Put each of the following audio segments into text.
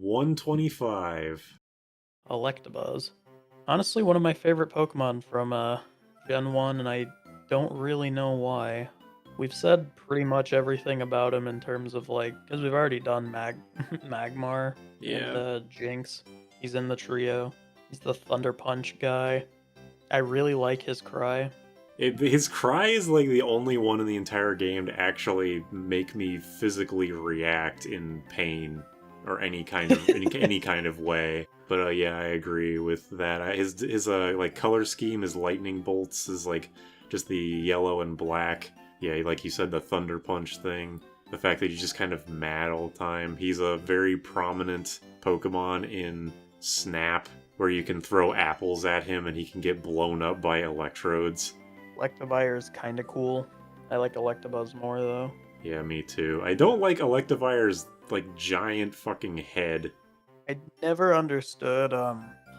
125. Electabuzz. Honestly, one of my favorite Pokemon from Gen 1, and I don't really know why. We've said pretty much everything about him in terms of like, because we've already done Magmar and Yeah. Jinx. He's in the trio. He's the Thunder Punch guy. I really like his cry. His cry is like the only one in the entire game to actually make me physically react in pain or any kind of any kind of way. But yeah, I agree with that. His like color scheme, his lightning bolts is like just the yellow and black. Yeah, like you said, the Thunder Punch thing. The fact that he's just kind of mad all the time. He's a very prominent Pokemon in Snap, where you can throw apples at him and he can get blown up by electrodes. Electivire is kind of cool. I like Electabuzz more though. Yeah, me too. I don't like Electivire's like giant fucking head. I never understood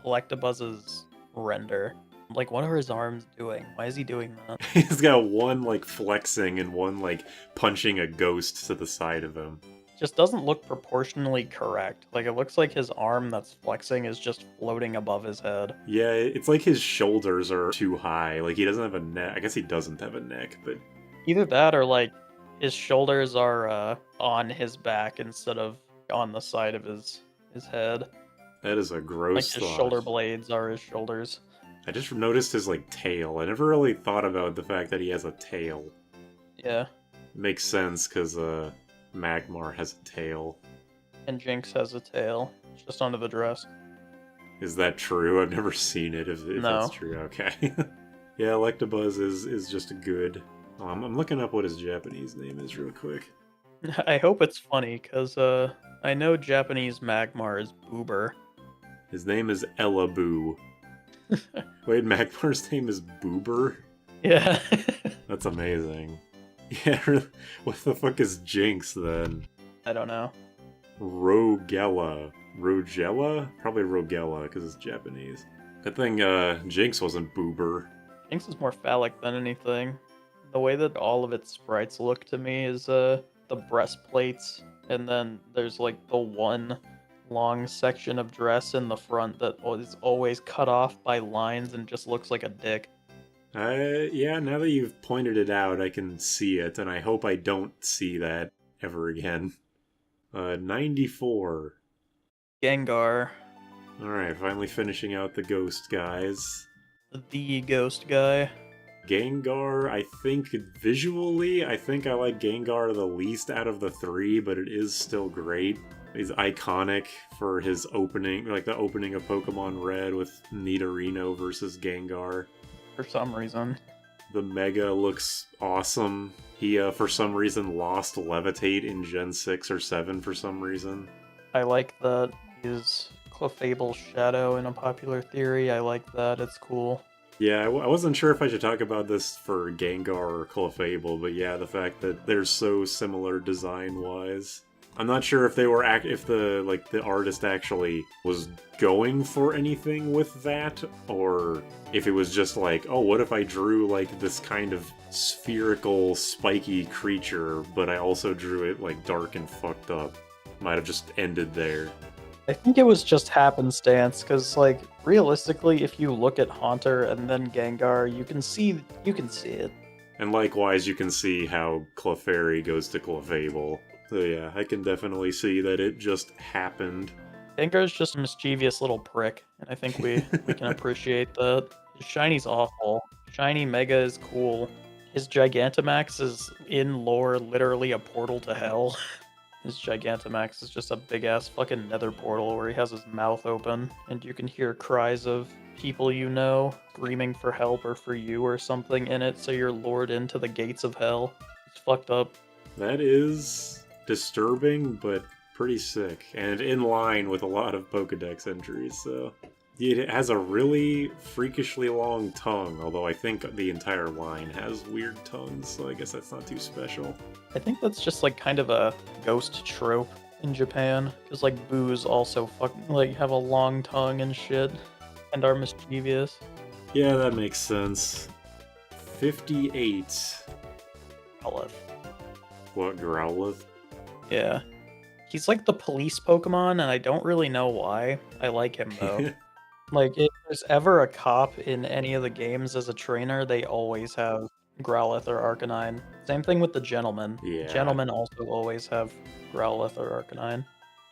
Electabuzz's render. Like, what are his arms doing? Why is he doing that? He's got one like flexing and one like punching a ghost to the side of him. Just doesn't look proportionally correct. Like, it looks like his arm that's flexing is just floating above his head. Yeah, it's like his shoulders are too high. Like he doesn't have a neck. I guess he doesn't have a neck, but Either that or like his shoulders are on his back instead of on the side of his head. that is a gross Like his thought. shoulder blades are his shoulders. I just noticed his like tail. I never really thought about the fact that he has a tail. Yeah. It makes sense because Magmar has a tail. And Jinx has a tail. It's just under the dress. Is that true? I've never seen it. If No. that's true, okay. Yeah, Electabuzz is just good. I'm looking up what his Japanese name is real quick. I hope it's funny, because I know Japanese Magmar is Boober. His name is Elaboo. Wait, Magmar's name is Boober? Yeah. That's amazing. Yeah, what the fuck is Jinx then? I don't know. Rogella. Rogella? Probably Rogella, because it's Japanese. Good thing Jinx wasn't Boober. Jinx is more phallic than anything. The way that all of its sprites look to me is the breastplates, and then there's like the one long section of dress in the front that is always cut off by lines and just looks like a dick. Yeah, now that you've pointed it out, I can see it, and I hope I don't see that ever again. 94. Gengar, Alright, finally finishing out the ghost guys. the ghost guy. Gengar, I think visually, I think I like Gengar the least out of the three, but it is still great. He's iconic for his opening, like the opening of Pokemon Red with Nidorino versus Gengar. For some reason. The Mega looks awesome. He, for some reason, lost Levitate in Gen 6 or 7 for some reason. I like that he's Clefable's shadow in a popular theory. I like that. It's cool. Yeah, I wasn't sure if I should talk about this for Gengar or Clefable, but yeah, the fact that they're so similar design-wise. I'm not sure if they were if the artist actually was going for anything with that, or if it was just like, oh, what if I drew like this kind of spherical, spiky creature, but I also drew it like dark and fucked up. Might have just ended there. I think it was just happenstance, because, like, realistically, if you look at Haunter and then Gengar, you can see it. And likewise, you can see how Clefairy goes to Clefable. So yeah, I can definitely see that it just happened. Gengar's just a mischievous little prick, and I think we can appreciate that. His Shiny's awful. Shiny Mega is cool. His Gigantamax is, in lore, literally a portal to hell. His Gigantamax is just a big-ass fucking nether portal where he has his mouth open, and you can hear cries of people you know screaming for help or for you or something in it, so you're lured into the gates of hell. It's fucked up. That is disturbing, but pretty sick, and in line with a lot of Pokedex entries, so... It has a really freakishly long tongue, although I think the entire line has weird tongues, so I guess that's not too special. I think that's just like kind of a ghost trope in Japan, because like boos also like have a long tongue and shit, and are mischievous. Yeah, that makes sense. 58. Growlithe. What, Growlithe? Yeah. He's like the police Pokemon, and I don't really know why. I like him though. Like, if there's ever a cop in any of the games as a trainer, they always have Growlithe or Arcanine. Same thing with the Gentleman. Yeah. Gentlemen also always have Growlithe or Arcanine.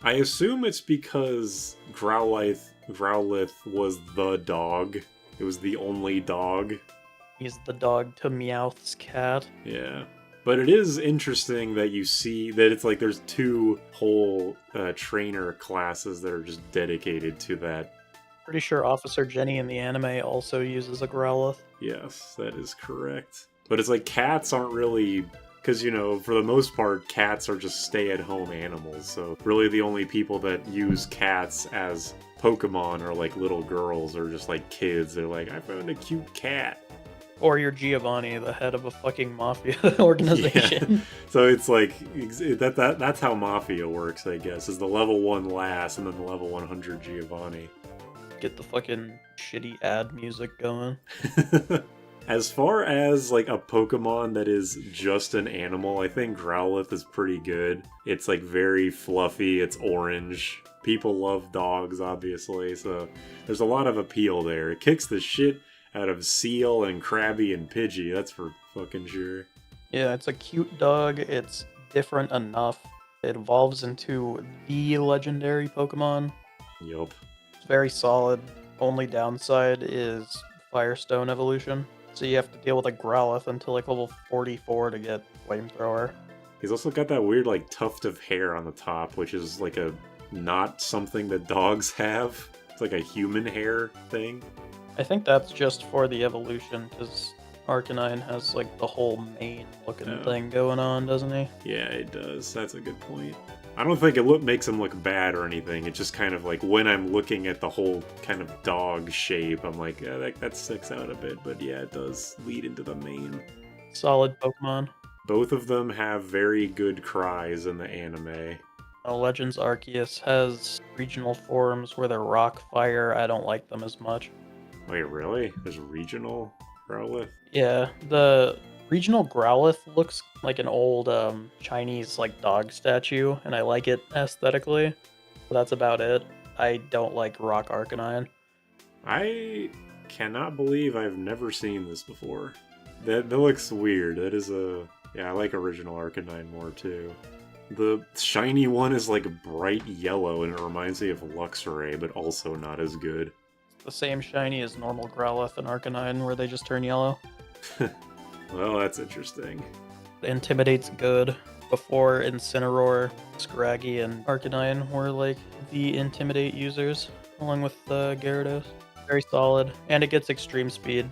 I assume it's because Growlithe was the dog. It was the only dog. He's the dog to Meowth's cat. Yeah. But it is interesting that you see that it's like there's two whole trainer classes that are just dedicated to that. Pretty sure Officer Jenny in the anime also uses a Growlithe. Yes, that is correct. But it's like cats aren't really... Because, you know, for the most part, cats are just stay-at-home animals. So really the only people that use cats as Pokemon are like little girls or just like kids. They're like, I found a cute cat. Or you're Giovanni, the head of a fucking mafia organization. Yeah. So it's like, that's how Mafia works, I guess, is the level 1 last and then the level 100 Giovanni. Get the fucking shitty ad music going. As far as like a Pokemon that is just an animal, I think Growlithe is pretty good. It's like very fluffy, it's orange. People love dogs, obviously, so there's a lot of appeal there. It kicks the shit out of Seal and Krabby and Pidgey, that's for fucking sure. Yeah, it's a cute dog. It's different enough. It evolves into the legendary Pokemon. Yup. It's very solid. Only downside is Firestone evolution. So you have to deal with a Growlithe until like level 44 to get Flamethrower. He's also got that weird like tuft of hair on the top, which is like a not something that dogs have. It's like a human hair thing. I think that's just for the evolution, because Arcanine has like the whole mane looking thing going on, doesn't he? Yeah, it does. That's a good point. I don't think it makes him look bad or anything. It's just kind of like when I'm looking at the whole kind of dog shape, I'm like, that sticks out a bit. But yeah, it does lead into the mane. Solid Pokemon. Both of them have very good cries in the anime. Legends Arceus has regional forms where they're rock, fire. I don't like them as much. Wait, really? There's a regional Growlithe? Yeah, the regional Growlithe looks like an old Chinese like dog statue, and I like it aesthetically. But that's about it. I don't like Rock Arcanine. I cannot believe I've never seen this before. That looks weird. That is a... Yeah, I like original Arcanine more too. The shiny one is like bright yellow and it reminds me of Luxray, but also not as good. The same shiny as normal Growlithe and Arcanine, where they just turn yellow. Well, that's interesting. Intimidate's good. Before Incineroar, Scraggy, and Arcanine were like the Intimidate users, along with Gyarados. Very solid, and it gets extreme speed.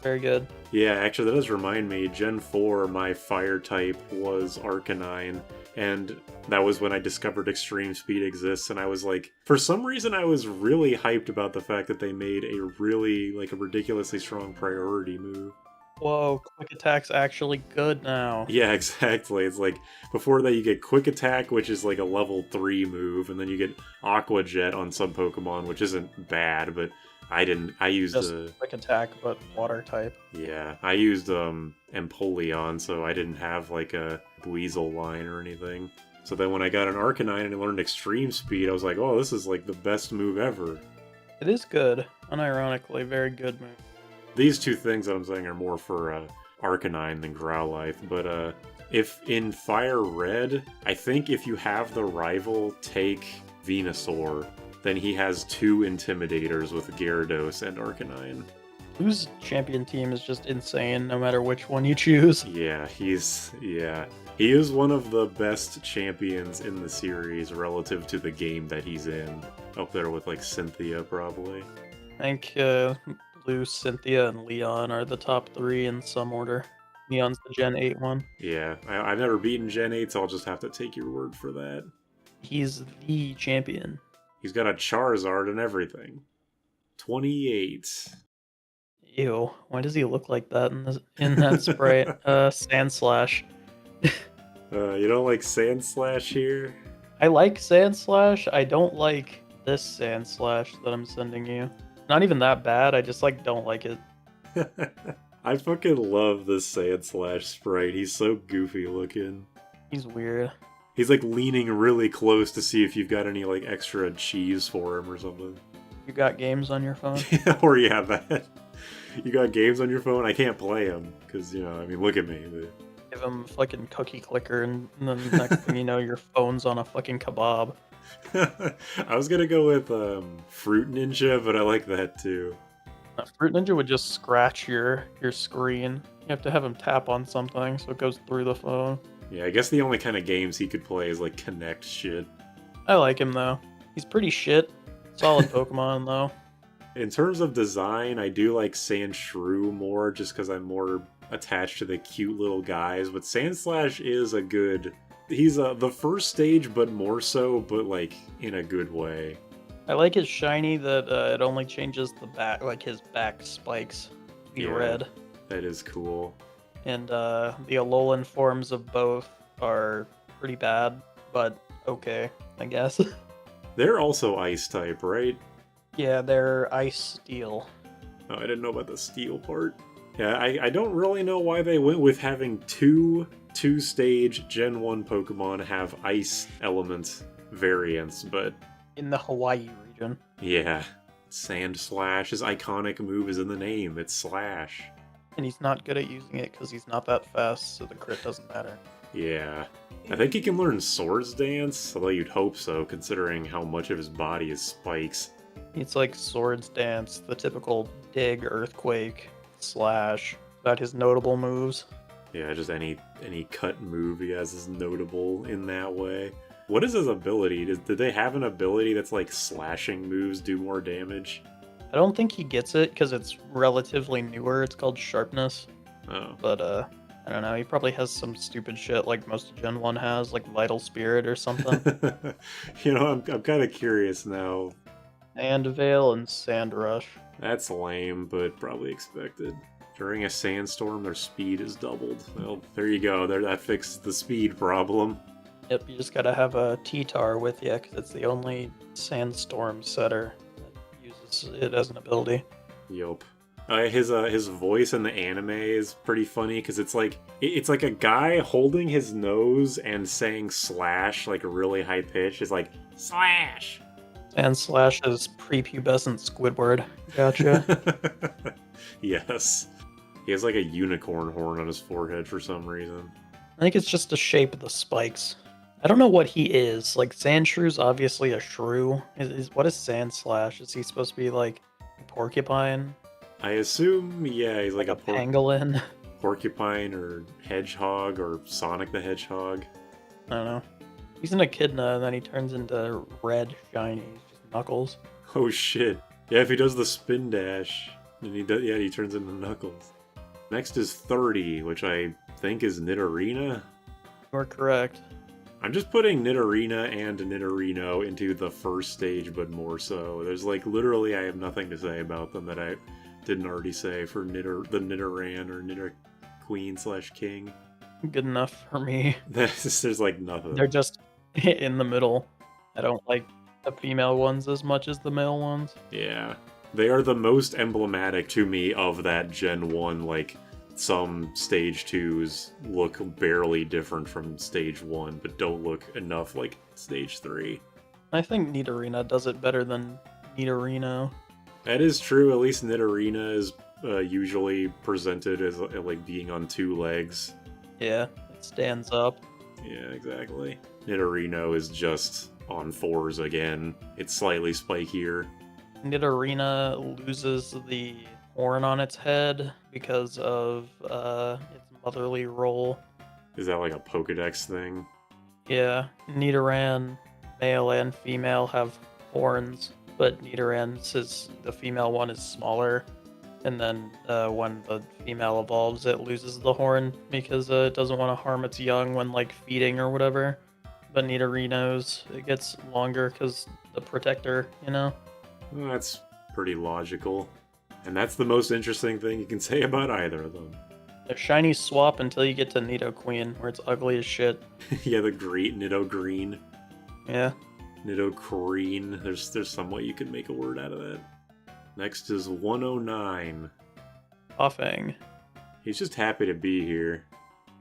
Very good. Yeah, actually, that does remind me. Gen 4, my fire type was Arcanine, and that was when I discovered Extreme Speed exists, and I was like, for some reason I was really hyped about the fact that they made a really, like, a ridiculously strong priority move. Whoa, Quick Attack's actually good now. Yeah, exactly. It's like, before that you get Quick Attack, which is like a level 3 move, and then you get Aqua Jet on some Pokemon, which isn't bad, but I used just Quick Attack, but water type. Yeah, I used Empoleon, so I didn't have like a Weasel line or anything. So then when I got an Arcanine and I learned Extreme Speed, I was like, oh, this is like the best move ever. It is good. Unironically, very good move. These two things that I'm saying are more for Arcanine than Growlithe, but if in Fire Red, I think if you have the rival take Venusaur, then he has 2 Intimidators with Gyarados and Arcanine. Blue's champion team is just insane, no matter which one you choose. Yeah, he is one of the best champions in the series relative to the game that he's in. Up there with like Cynthia, probably. I think Blue, Cynthia, and Leon are the top 3 in some order. Leon's the Gen 8 one. Yeah, I've never beaten Gen 8, so I'll just have to take your word for that. He's the champion. He's got a Charizard and everything. 28. Ew, why does he look like that in that sprite? Sandslash. You don't like Sandslash here? I like Sandslash. I don't like this Sandslash that I'm sending you. Not even that bad, I just like don't like it. I fucking love this Sandslash sprite. He's so goofy looking. He's weird. He's like leaning really close to see if you've got any like extra cheese for him or something. You got games on your phone? Or yeah, that. You got games on your phone? I can't play them because, you know, I mean, look at me. Give him a fucking cookie clicker, and then next thing you know, your phone's on a fucking kebab. I was gonna go with Fruit Ninja, but I like that too. Fruit Ninja would just scratch your screen. You have to have him tap on something so it goes through the phone. Yeah, I guess the only kind of games he could play is like Connect shit. I like him though. He's pretty shit. Solid Pokemon though. In terms of design, I do like Sandshrew more just because I'm more attached to the cute little guys, but Sandslash is a good... He's the first stage, but more so, but like in a good way. I like his shiny that it only changes the back, like his back spikes to be red. That is cool. And the Alolan forms of both are pretty bad, but okay, I guess. They're also ice type, right? Yeah, they're ice steel. Oh, I didn't know about the steel part. Yeah, I don't really know why they went with having two-stage Gen 1 Pokemon have ice element variants, but... In the Hawaii region. Yeah. Sandslash's iconic move is in the name. It's Slash. And he's not good at using it because he's not that fast, so the crit doesn't matter. Yeah. I think he can learn Swords Dance, although you'd hope so, considering how much of his body is spikes. It's like Swords Dance, the typical Dig, Earthquake, Slash, about his notable moves. Yeah, just any cut move he has is notable in that way. What is his ability? Did they have an ability that's like slashing moves do more damage? I don't think he gets it because it's relatively newer. It's called Sharpness. Oh. But, I don't know. He probably has some stupid shit like most of Gen 1 has, like Vital Spirit or something. You know, I'm kind of curious now. Sand Veil and Sand Rush. That's lame, but probably expected. During a sandstorm, their speed is doubled. Well, there you go. That fixes the speed problem. Yep, you just gotta have a T-Tar with you, because it's the only Sandstorm setter that uses it as an ability. Yup. His voice in the anime is pretty funny, because it's like a guy holding his nose and saying slash, like a really high pitch. It's like, slash! Sandslash is prepubescent Squidward. Gotcha. Yes. He has like a unicorn horn on his forehead for some reason. I think it's just the shape of the spikes. I don't know what he is. Like, Sandshrew's obviously a shrew. What is Sandslash? Is he supposed to be like a porcupine? I assume, yeah, he's like a pangolin. Porcupine or hedgehog or Sonic the Hedgehog. I don't know. He's an echidna and then he turns into red shiny. Just Knuckles. Oh shit. Yeah, if he does the spin dash, and he turns into Knuckles. Next is 30, which I think is Nidorina. You're correct. I'm just putting Nidorina and Nidorino into the first stage, but more so. There's like literally I have nothing to say about them that I didn't already say for the Nidoran or Nidoqueen/King. Good enough for me. There's like nothing. They're just in the middle. I don't like the female ones as much as the male ones. Yeah. They are the most emblematic to me of that Gen 1, like, some Stage 2s look barely different from Stage 1, but don't look enough like Stage 3. I think Nidorina does it better than Nidorino. That is true, at least Nidorina is usually presented as, like, being on two legs. Yeah, it stands up. Yeah, exactly. Nidorino is just on fours again. It's slightly spikier. Nidorina loses the horn on its head because of its motherly role. Is that like a Pokedex thing? Yeah, Nidoran, male and female, have horns, but Nidoran's the female one is smaller, and then when the female evolves, it loses the horn because it doesn't want to harm its young when like feeding or whatever. But Nidorino's, it gets longer because the protector, you know? Well, that's pretty logical. And that's the most interesting thing you can say about either of them. A shiny swap until you get to Nidoqueen, where it's ugly as shit. Yeah, the great Nido Green. Yeah. Nidoqueen. There's some way you can make a word out of that. Next is 109. Koffing. He's just happy to be here.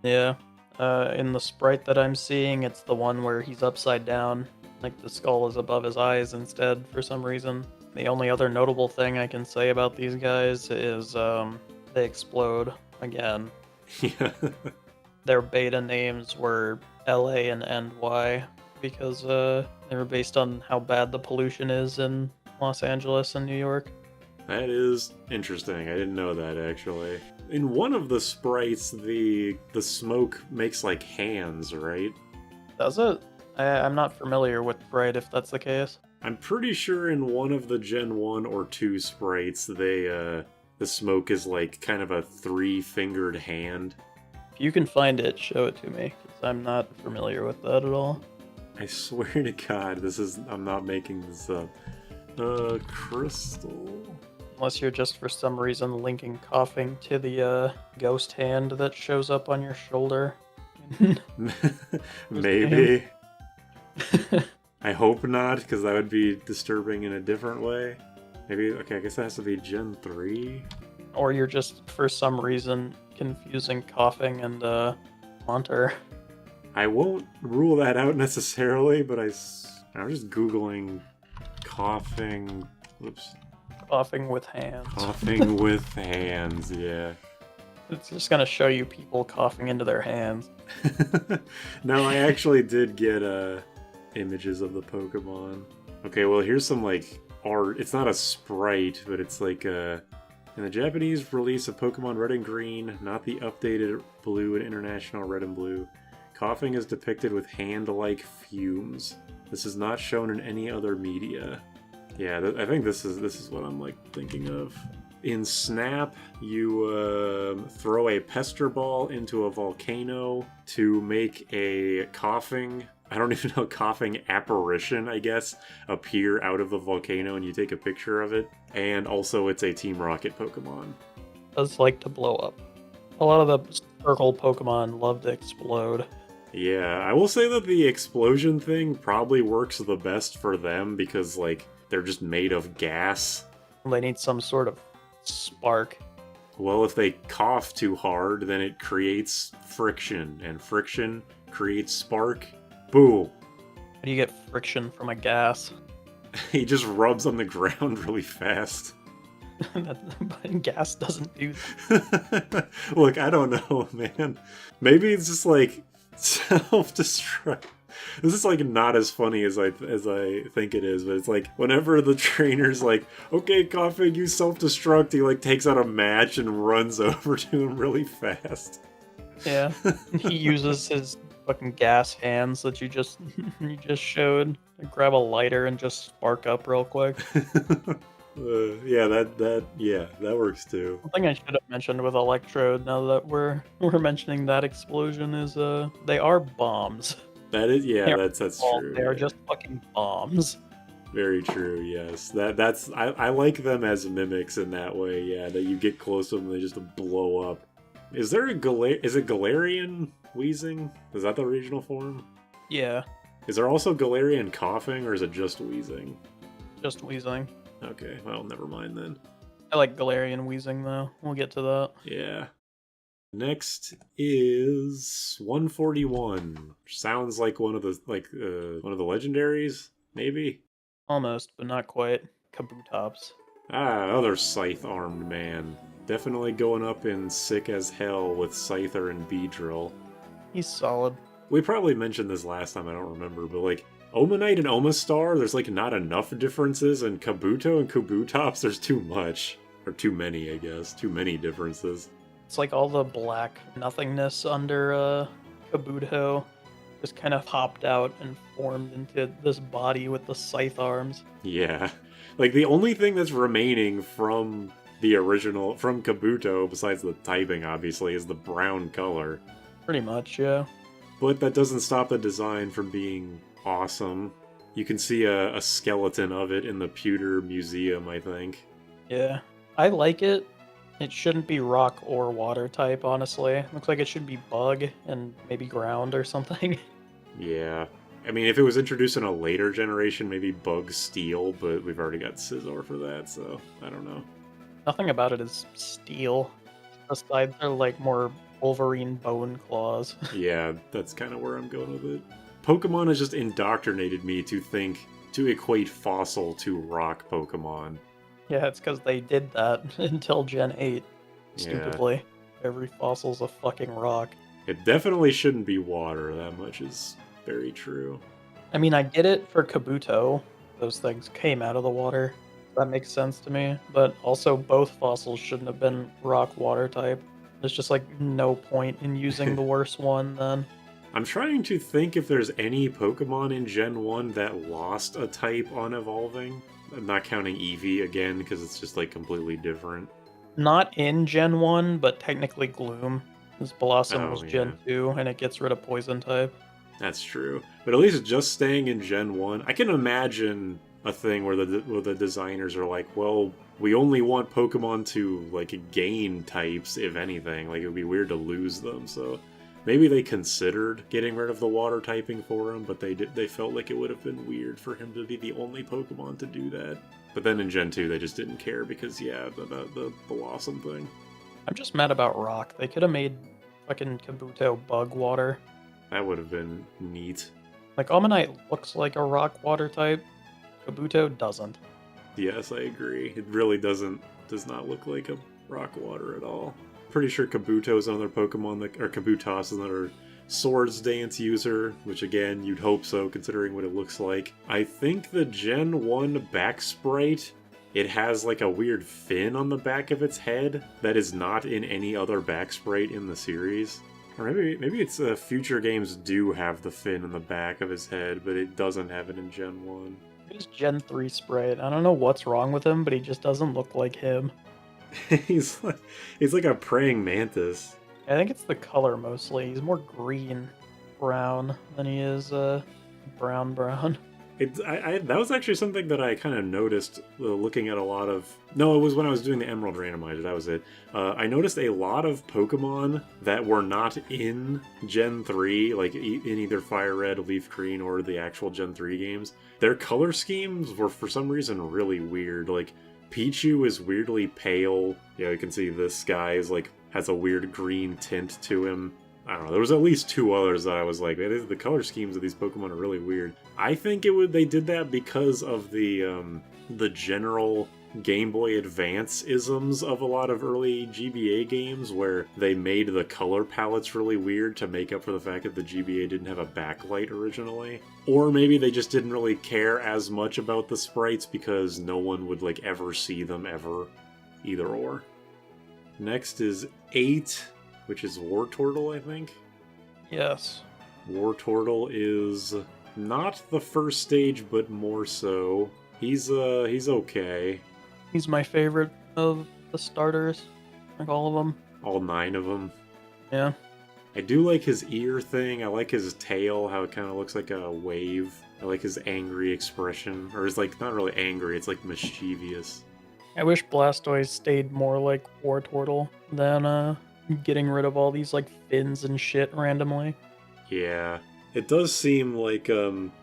Yeah. In the sprite that I'm seeing, it's the one where he's upside down. Like the skull is above his eyes instead for some reason. The only other notable thing I can say about these guys is they explode again. Yeah. Their beta names were LA and NY because they were based on how bad the pollution is in Los Angeles and New York. That is interesting. I didn't know that, actually. In one of the sprites, the smoke makes, like, hands, right? Does it? I'm not familiar with Bright if that's the case. I'm pretty sure in one of the Gen 1 or 2 sprites, the smoke is, like, kind of a 3-fingered hand. If you can find it, show it to me, because I'm not familiar with that at all. I swear to God, I'm not making this up. Crystal... Unless you're just for some reason linking Koffing to the ghost hand that shows up on your shoulder. Maybe. I hope not, because that would be disturbing in a different way. Maybe, okay, I guess that has to be Gen 3? Or you're just, for some reason, confusing Koffing and Haunter. I won't rule that out necessarily, but I'm just Googling Koffing... Oops. Koffing with hands. Koffing with hands, yeah. It's just gonna show you people coughing into their hands. No, I actually did get images of the Pokemon. Okay, well here's some like art. It's not a sprite, but it's like in the Japanese release of Pokemon Red and Green, not the updated Blue and International Red and Blue, Koffing is depicted with hand-like fumes. This is not shown in any other media. Yeah, I think this is what I'm like thinking of. In Snap, you throw a Pester Ball into a volcano to make a Koffing, I don't even know, Koffing apparition, I guess, appear out of the volcano, and you take a picture of it. And also, it's a Team Rocket Pokemon. It does like to blow up. A lot of the circle Pokemon love to explode. Yeah, I will say that the explosion thing probably works the best for them because, like, they're just made of gas. They need some sort of spark. Well, if they cough too hard, then it creates friction, and friction creates spark. Boo! How do you get friction from a gas? He just rubs on the ground really fast. But gas doesn't do that. Look, I don't know, man. Maybe it's just like self-destruct. This is like not as funny as I think it is, but it's like whenever the trainer's like, okay, Koffing, you self-destruct, he like takes out a match and runs over to him really fast. Yeah, he uses his fucking gas hands that you just showed to grab a lighter and just spark up real quick. Yeah, that works too. One thing I should have mentioned with Electrode, now that we're mentioning that explosion, is they are bombs. That is, yeah, that's true. They are just fucking bombs. Very true. Yes, that's I like them as mimics in that way. Yeah, that you get close to them and they just blow up. Is there is it Galarian wheezing? Is that the regional form? Yeah. Is there also Galarian coughing, or is it just wheezing? Just wheezing. Okay, well, never mind then. I like Galarian wheezing though. We'll get to that. Yeah. Next is 141. Sounds like one of the legendaries, maybe. Almost, but not quite. Kabutops. Another scythe-armed man. Definitely going up in sick as hell with Scyther and Beedrill. He's solid. We probably mentioned this last time, I don't remember, but like, Omanite and Omastar, there's like not enough differences, and Kabuto and Kabutops, there's too much. Or too many, I guess. Too many differences. It's like all the black nothingness under Kabuto just kind of popped out and formed into this body with the scythe arms. Yeah. Like, the only thing that's remaining from the original, from Kabuto, besides the typing, obviously, is the brown color. Pretty much, yeah. But that doesn't stop the design from being awesome. You can see a skeleton of it in the Pewter Museum, I think. Yeah. I like it. It shouldn't be rock or water type, honestly. Looks like it should be bug and maybe ground or something. Yeah. I mean, if it was introduced in a later generation, maybe bug steel, but we've already got Scizor for that, so I don't know. Nothing about it is steel. The sides are like more Wolverine bone claws. Yeah, that's kind of where I'm going with it. Pokemon has just indoctrinated me to equate fossil to rock Pokemon. Yeah, it's because they did that until Gen 8. Yeah. Stupidly. Every fossil's a fucking rock. It definitely shouldn't be water, that much is very true. I mean, I get it for Kabuto. Those things came out of the water. That makes sense to me. But also, both fossils shouldn't have been rock-water type. There's just, like, no point in using the worst one, then. I'm trying to think if there's any Pokemon in Gen 1 that lost a type on evolving. I'm not counting Eevee again, because it's just, like, completely different. Not in Gen 1, but technically Gloom. This Blossom was Gen 2, and it gets rid of Poison type. That's true. But at least just staying in Gen 1, I can imagine a thing where the designers are like, well, we only want Pokemon to, like, gain types, if anything. Like, it would be weird to lose them, so... Maybe they considered getting rid of the water typing for him, but they felt like it would have been weird for him to be the only Pokemon to do that. But then in Gen 2, they just didn't care because, yeah, the Blossom thing. I'm just mad about Rock. They could have made fucking Kabuto bug water. That would have been neat. Like, Omanyte looks like a rock water type. Kabuto doesn't. Yes, I agree. It really does not look like a rock water at all. Pretty sure Kabuto is another Pokemon or Kabutops is another Swords Dance user, which again, you'd hope so considering what it looks like. I think the Gen 1 back sprite, it has like a weird fin on the back of its head that is not in any other back sprite in the series. Or maybe it's future games do have the fin on the back of his head, but it doesn't have it in Gen 1. He's Gen 3 sprite. I don't know what's wrong with him, but he just doesn't look like him. he's like a praying mantis. I think it's the color mostly. He's more green brown than he is brown. That was actually something that I kind of noticed looking at a lot of... No, it was when I was doing the Emerald Randomizer, that was it. I noticed a lot of Pokemon that were not in Gen 3, like in either Fire Red, Leaf Green, or the actual Gen 3 games. Their color schemes were for some reason really weird. Like, Pichu is weirdly pale. Yeah, you can see this guy is like has a weird green tint to him. I don't know. There was at least two others that I was like, the color schemes of these Pokemon are really weird. I think they did that because of the general Game Boy Advance isms of a lot of early GBA games, where they made the color palettes really weird to make up for the fact that the GBA didn't have a backlight originally. Or maybe they just didn't really care as much about the sprites because no one would like ever see them ever. Either or. Next is 8, which is Wartortle, I think? Yes. Wartortle is not the first stage, but more so. He's okay. He's my favorite of the starters. Like all of them. All 9 of them. Yeah. I do like his ear thing. I like his tail, how it kind of looks like a wave. I like his angry expression. Or it's like, not really angry, it's like mischievous. I wish Blastoise stayed more like Wartortle than getting rid of all these like fins and shit randomly. Yeah. It does seem like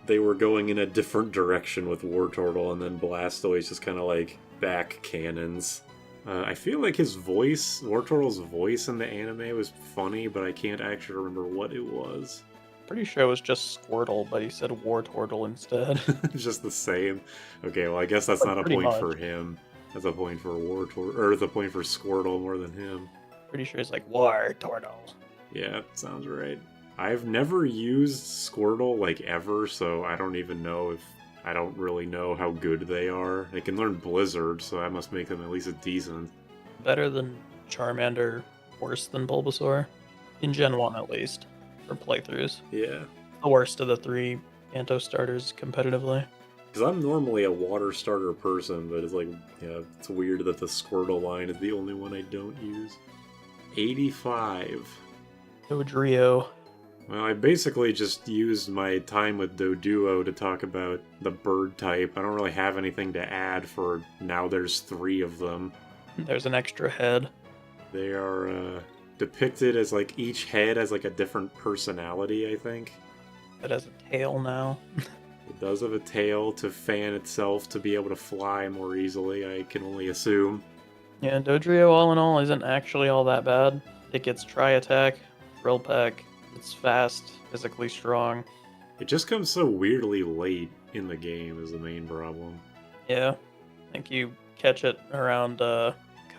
they were going in a different direction with Wartortle, and then Blastoise just kind of like back cannons. I feel like his voice, Wartortle's voice in the anime was funny, but I can't actually remember what it was. Pretty sure it was just Squirtle, but he said Wartortle instead. Just the same. Okay, well I guess that's not a point for him. That's a point for Wartortle, or it's a point for Squirtle more than him. Pretty sure it's like Wartortle. Yeah, sounds right. I've never used Squirtle, like, ever, so I don't even know if... I don't really know how good they are. They can learn Blizzard, so that must make them at least decent. Better than Charmander, worse than Bulbasaur. In Gen 1, at least. For playthroughs. Yeah. The worst of the 3 Kanto starters competitively. Because I'm normally a water starter person, but it's like, yeah, it's weird that the Squirtle line is the only one I don't use. 85. Dodrio. Well, I basically just used my time with Doduo to talk about the bird type. I don't really have anything to add for now there's 3 of them. There's an extra head. They are depicted as like each head has like a different personality, I think. It has a tail now. It does have a tail to fan itself to be able to fly more easily, I can only assume. Yeah, Dodrio all in all isn't actually all that bad. It gets Tri-Attack, Drill Peck, it's fast, physically strong. It just comes so weirdly late in the game is the main problem. Yeah, I think you catch it around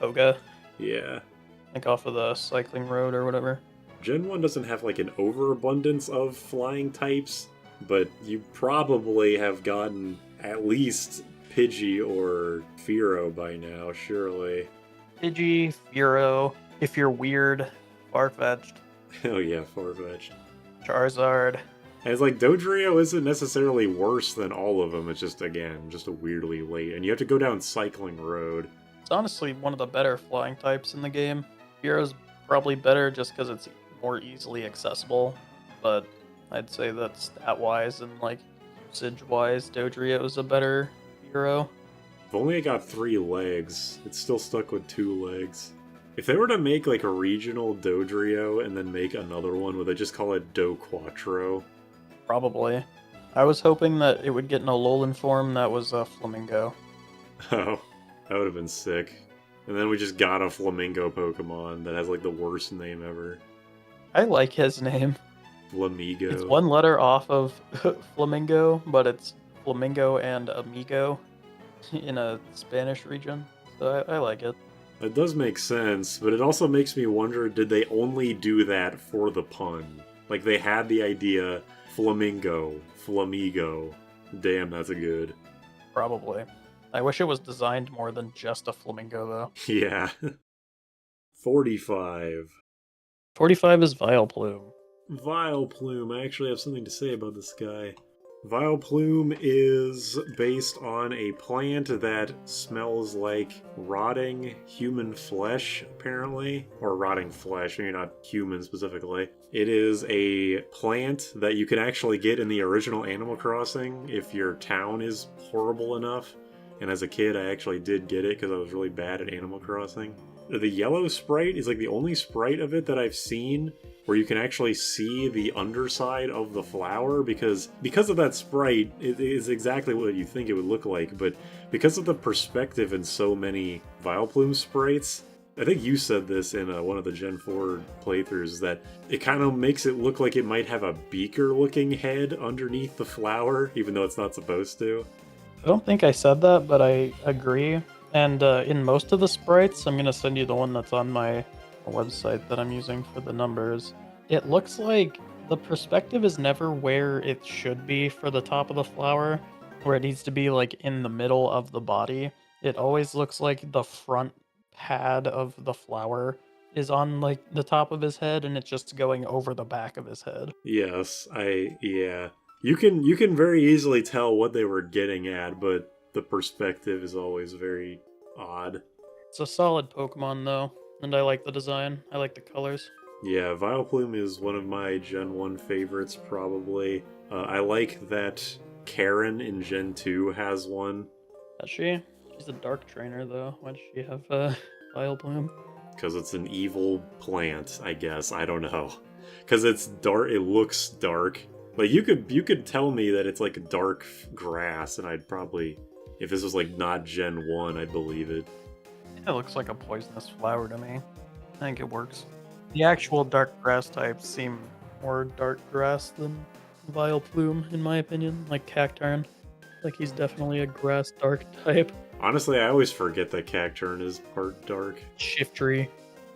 Koga, Yeah. like off of the cycling road or whatever. Gen 1 doesn't have like an overabundance of flying types, but you probably have gotten at least Pidgey or Fearow by now, surely. Pidgey, Fearow, if you're weird, Farfetch'd, Oh yeah, Farfetch'd. Charizard. And it's like, Dodrio isn't necessarily worse than all of them, it's just, again, just a weirdly late. And you have to go down Cycling Road. It's honestly one of the better flying types in the game. Fearow's probably better just because it's more easily accessible, but I'd say that stat-wise and like usage-wise, Dodrio's a better Fearow. If only it got 3 legs, it's still stuck with 2 legs. If they were to make like a regional Dodrio and then make another one, would they just call it Do Quattro? Probably. I was hoping that it would get an Alolan form that was a Flamingo. Oh, that would have been sick. And then we just got a Flamingo Pokemon that has like the worst name ever. I like his name. Flamigo. It's one letter off of Flamingo, but it's Flamingo and Amigo in a Spanish region. So I like it. It does make sense, but it also makes me wonder, did they only do that for the pun? Like, they had the idea, Flamingo, Flamigo. Damn, that's a good. Probably. I wish it was designed more than just a Flamingo, though. Yeah. 45. 45 is Vileplume. Vileplume. I actually have something to say about this guy. Vileplume is based on a plant that smells like rotting human flesh, apparently. Or rotting flesh, maybe not human specifically. It is a plant that you can actually get in the original Animal Crossing if your town is horrible enough. And as a kid, I actually did get it because I was really bad at Animal Crossing. The yellow sprite is like the only sprite of it that I've seen where you can actually see the underside of the flower because of that sprite, it is exactly what you think it would look like, but because of the perspective in so many Vileplume sprites, I think you said this in one of the Gen 4 playthroughs, that it kind of makes it look like it might have a beaker-looking head underneath the flower, even though it's not supposed to. I don't think I said that, but I agree. And in most of the sprites, I'm going to send you the one that's on my website that I'm using for the numbers. It looks like the perspective is never where it should be for the top of the flower, where it needs to be like in the middle of the body. It always looks like the front pad of the flower is on like the top of his head and it's just going over the back of his head. Yes, yeah. You can very easily tell what they were getting at, but the perspective is always very odd. It's a solid Pokemon though, and I like the design. I like the colors. Yeah, Vileplume is one of my Gen 1 favorites, probably. I like that Karen in Gen 2 has one. Does she? She's a dark trainer though. Why does she have Vileplume? Because it's an evil plant, I guess. I don't know. Because it's dark, it looks dark. Like, you could tell me that it's like dark grass, and I'd probably, if this was like not Gen 1, I'd believe it. It looks like a poisonous flower to me. I think it works. The actual dark grass types seem more dark grass than Vileplume, in my opinion. Like Cacturn. Like he's definitely a grass dark type. Honestly, I always forget that Cacturn is part dark. Shiftry.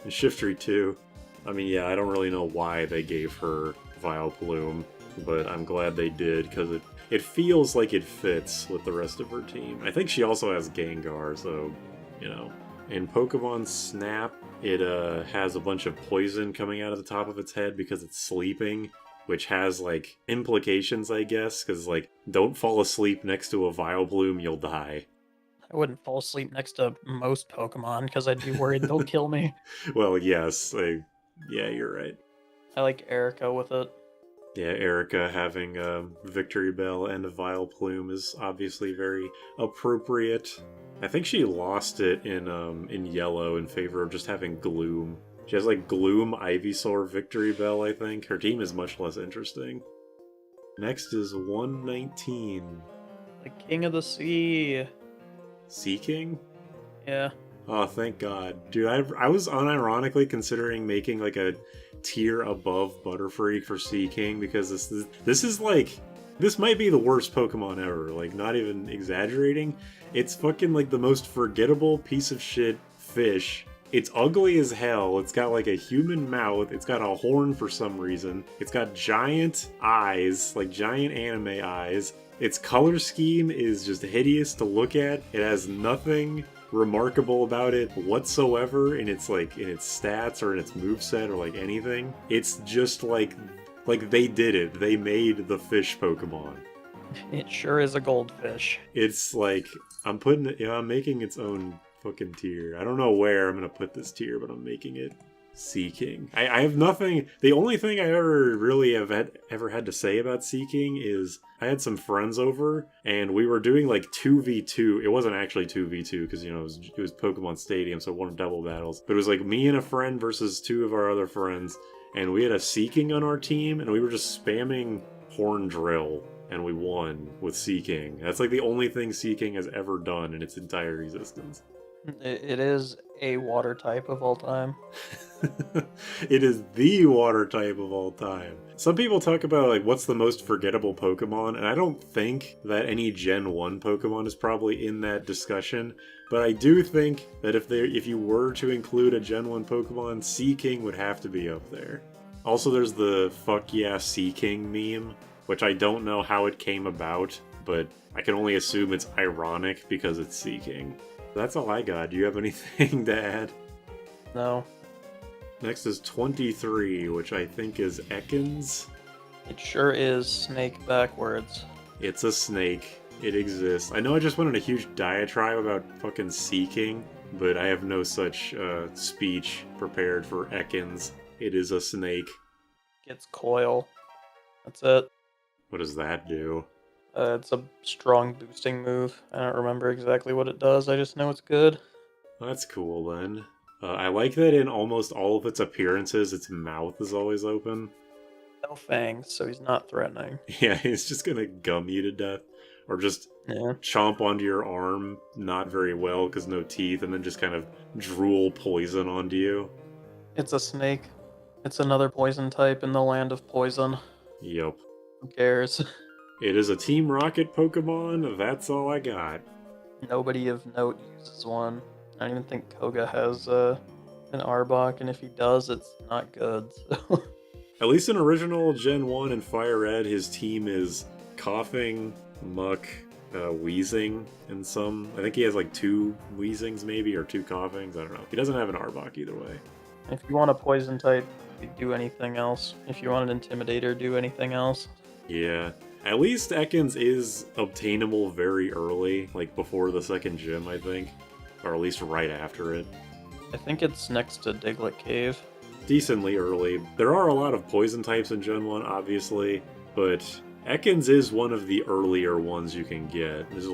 And Shiftry too. I mean, yeah, I don't really know why they gave her Vileplume, but I'm glad they did, because it feels like it fits with the rest of her team. I think she also has Gengar, so, you know. In Pokemon Snap, it has a bunch of poison coming out of the top of its head because it's sleeping, which has, like, implications, I guess, because, like, don't fall asleep next to a Vileplume, you'll die. I wouldn't fall asleep next to most Pokemon because I'd be worried they'll kill me. Well, yes, yeah, you're right. I like Erica with it. Yeah, Erica having a Victory Bell and a Vileplume is obviously very appropriate. I think she lost it in Yellow in favor of just having Gloom. She has like Gloom, Ivysaur, Victory Bell, I think. Her team is much less interesting. Next is 119. The King of the Sea. SEAKING? Yeah. Oh, thank God. Dude, I was unironically considering making like a tier above Butterfree for SEAKING because this is like, this might be the worst Pokemon ever, like not even exaggerating. It's fucking like the most forgettable piece of shit fish. It's ugly as hell. It's got like a human mouth. It's got a horn for some reason. It's got giant eyes, like giant anime eyes. Its color scheme is just hideous to look at. It has nothing remarkable about it whatsoever in its stats or in its moveset or like anything. It's just like they did it. They made the fish Pokemon. It sure is a goldfish. It's like I'm putting it, I'm making its own fucking tier. I don't know where I'm gonna put this tier, but I'm making it SEAKING. I have nothing. The only thing I ever really have ever had to say about SEAKING is I had some friends over and we were doing like 2v2. It wasn't actually 2v2 because, you know, it was Pokemon Stadium, so it wasn't double battles. But it was like me and a friend versus two of our other friends, and we had a SEAKING on our team, and we were just spamming Horn Drill, and we won with SEAKING. That's like the only thing SEAKING has ever done in its entire existence. It is a water type of all time. It is the water type of all time. Some people talk about like what's the most forgettable Pokemon, and I don't think that any Gen 1 Pokemon is probably in that discussion, but I do think that if you were to include a Gen 1 Pokemon, SEAKING would have to be up there. Also, there's the fuck yeah SEAKING meme, which I don't know how it came about, but I can only assume it's ironic because it's SEAKING. That's all I got. Do you have anything to add? No. Next is 23, which I think is Ekans. It sure is snake backwards. It's a snake. It exists. I know I just went on a huge diatribe about fucking SEAKING, but I have no such speech prepared for Ekans. It is a snake. Gets coil. That's it. What does that do? It's a strong boosting move. I don't remember exactly what it does. I just know it's good. That's cool then. I like that in almost all of its appearances, its mouth is always open. No fangs, so he's not threatening. Yeah, he's just gonna gum you to death. Or just chomp onto your arm, not very well because no teeth, and then just kind of drool poison onto you. It's a snake. It's another poison type in the land of poison. Yup. Who cares? It is a Team Rocket Pokemon, that's all I got. Nobody of note uses one. I don't even think Koga has an Arbok, and if he does, it's not good. So. At least in original Gen 1 and Fire Red, his team is Koffing, Muck, Weezing, and some. I think he has like 2 Weezings maybe, or 2 Koffings, I don't know. He doesn't have an Arbok either way. If you want a poison type, you do anything else. If you want an Intimidator, do anything else. Yeah. At least Ekans is obtainable very early, like before the second gym, I think. Or at least right after it. I think it's next to Diglett Cave. Decently early. There are a lot of poison types in Gen 1, obviously, but Ekans is one of the earlier ones you can get. There's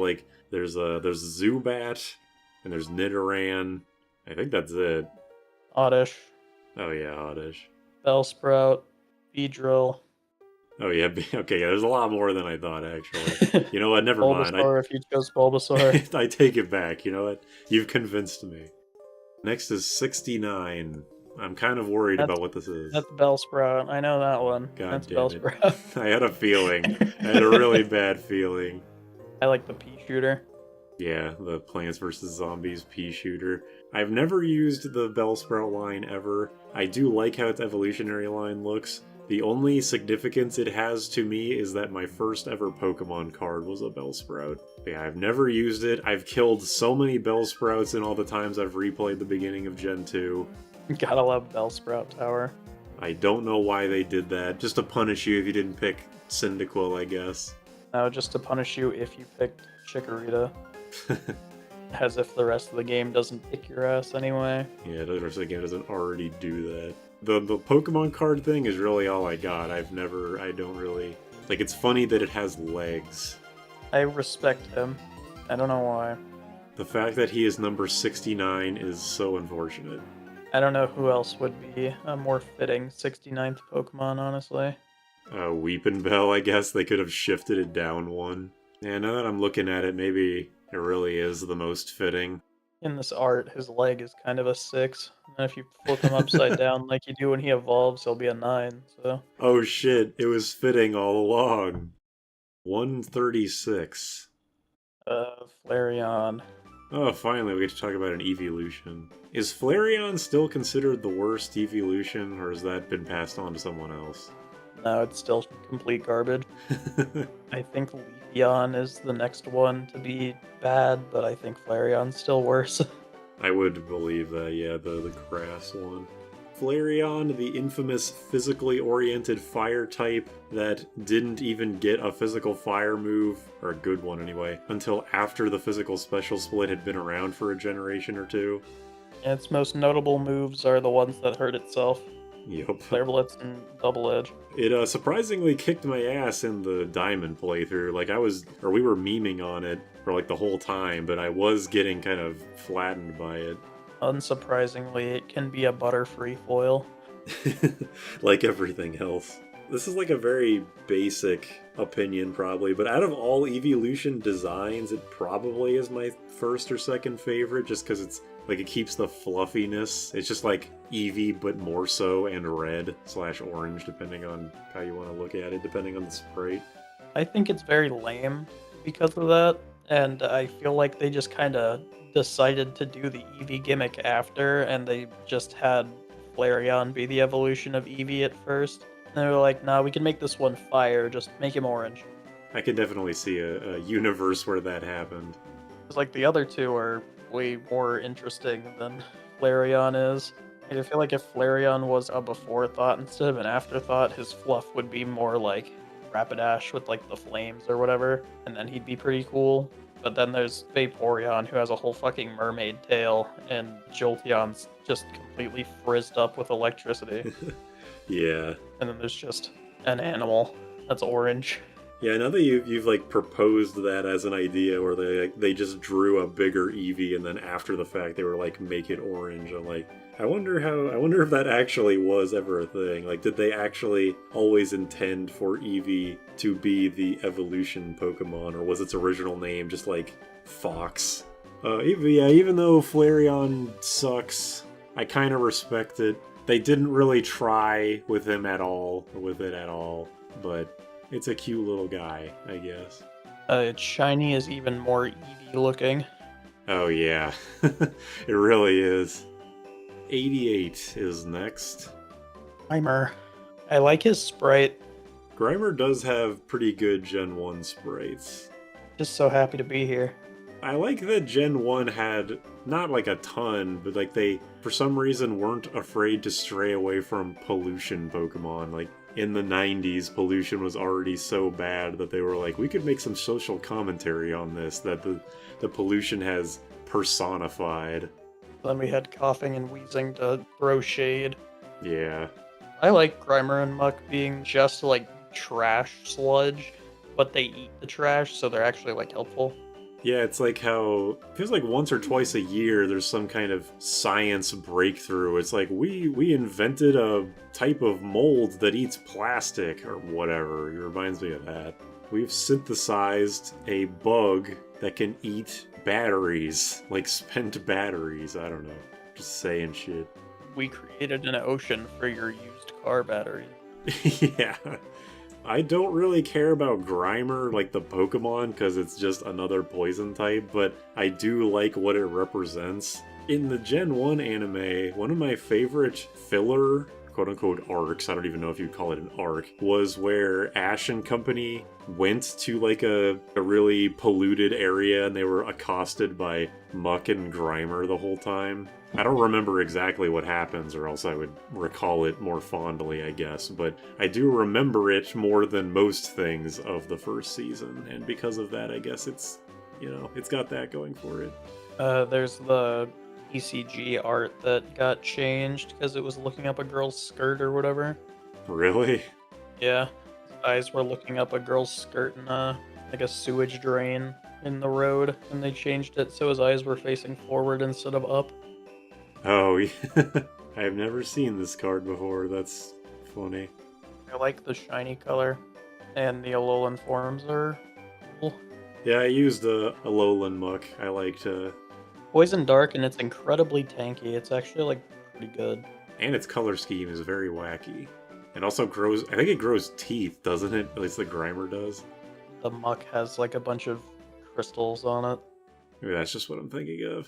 Zubat, and there's Nidoran. I think that's it. Oddish. Oh yeah, Oddish. Bellsprout. Beedrill. Oh yeah, okay, yeah, there's a lot more than I thought, actually. You know what, never mind. Bulbasaur, if you chose Bulbasaur. I take it back, you know what? You've convinced me. Next is 69. I'm kind of worried about what this is. That's Bellsprout. I know that one. God that's damn Bellsprout. I had a feeling. I had a really bad feeling. I like the pea shooter. Yeah, the Plants vs. Zombies pea shooter. I've never used the Bellsprout line ever. I do like how its evolutionary line looks. The only significance it has to me is that my first ever Pokemon card was a Bellsprout. But yeah, I've never used it. I've killed so many Bellsprouts in all the times I've replayed the beginning of Gen 2. Gotta love Bellsprout Tower. I don't know why they did that. Just to punish you if you didn't pick Cyndaquil, I guess. No, just to punish you if you picked Chikorita. As if the rest of the game doesn't kick your ass anyway. Yeah, the rest of the game doesn't already do that. The Pokemon card thing is really all I got. I don't really... Like, it's funny that it has legs. I respect him. I don't know why. The fact that he is number 69 is so unfortunate. I don't know who else would be a more fitting 69th Pokemon, honestly. Weepinbell, I guess. They could have shifted it down one. Yeah, now that I'm looking at it, maybe it really is the most fitting. In this art, his leg is kind of a 6. And if you flip him upside down like you do when he evolves, he'll be a 9. So, Oh shit, it was fitting all along. 136. Flareon. Oh, finally we get to talk about an evolution. Is Flareon still considered the worst evolution, or has that been passed on to someone else? No, it's still complete garbage. I think Leafeon is the next one to be bad, but I think Flareon's still worse. I would believe that, yeah, the grass one. Flareon, the infamous physically oriented fire type that didn't even get a physical fire move, or a good one anyway, until after the physical special split had been around for a generation or two. Its most notable moves are the ones that hurt itself. Yup. Flare Blitz and Double Edge. It surprisingly kicked my ass in the Diamond playthrough. Like we were memeing on it for like the whole time, but I was getting kind of flattened by it. Unsurprisingly, it can be a Butterfree foil. Like everything else. This is like a very basic opinion probably, but out of all evolution designs, it probably is my first or second favorite just because it's like it keeps the fluffiness. It's just like Eevee, but more so, and red/orange, depending on how you want to look at it, depending on the sprite. I think it's very lame because of that, and I feel like they just kind of decided to do the Eevee gimmick after, and they just had Flareon be the evolution of Eevee at first. And they were like, nah, we can make this one fire, just make him orange. I can definitely see a universe where that happened. It's like the other two are way more interesting than Flareon is. I feel like if Flareon was a before thought instead of an afterthought, his fluff would be more like Rapidash with like the flames or whatever, and then he'd be pretty cool. But then there's Vaporeon, who has a whole fucking mermaid tail, and Jolteon's just completely frizzed up with electricity. Yeah. And then there's just an animal that's orange. Yeah, now that you've like proposed that as an idea where they just drew a bigger Eevee and then after the fact they were like make it orange. I'm like, I wonder if that actually was ever a thing. Like, did they actually always intend for Eevee to be the evolution Pokemon, or was its original name just like Fox? Even though Flareon sucks, I kind of respect it. They didn't really try with him at all, or with it at all, but it's a cute little guy, I guess. Its shiny is even more Eevee looking. Oh yeah, it really is. 88 is next. Grimer. I like his sprite. Grimer does have pretty good Gen 1 sprites. Just so happy to be here. I like that Gen 1 had, not like a ton, but like they, for some reason, weren't afraid to stray away from pollution Pokemon. Like, in the 90s, pollution was already so bad that they were like, we could make some social commentary on this, that the pollution has personified. Then we had Koffing and Wheezing to throw shade. Yeah. I like Grimer and Muck being just like trash sludge, but they eat the trash, so they're actually like helpful. Yeah, it's like how it feels like once or twice a year there's some kind of science breakthrough. It's like we invented a type of mold that eats plastic or whatever. It reminds me of that. We've synthesized a bug that can eat batteries, like spent batteries. I don't know. Just saying shit. We created an ocean for your used car batteries. Yeah. I don't really care about Grimer, like the Pokemon, because it's just another poison type, but I do like what it represents. In the Gen 1 anime, one of my favorite filler, quote-unquote, arcs, I don't even know if you'd call it an arc, was where Ash and company went to like a really polluted area and they were accosted by Muck and Grimer the whole time. I don't remember exactly what happens, or else I would recall it more fondly, I guess, but I do remember it more than most things of the first season, and because of that, I guess it's, you know, it's got that going for it. There's the ECG art that got changed because it was looking up a girl's skirt or whatever. Really? Yeah. His eyes were looking up a girl's skirt in like a sewage drain in the road, and they changed it so his eyes were facing forward instead of up. Oh, yeah. I have never seen this card before. That's funny. I like the shiny color, and the Alolan forms are cool. Yeah, I used a Alolan Muck. I liked Poison Dark, and it's incredibly tanky. It's actually, like, pretty good. And its color scheme is very wacky. It also grows, I think it grows teeth, doesn't it? At least the Grimer does. The Muck has, like, a bunch of crystals on it. Maybe that's just what I'm thinking of.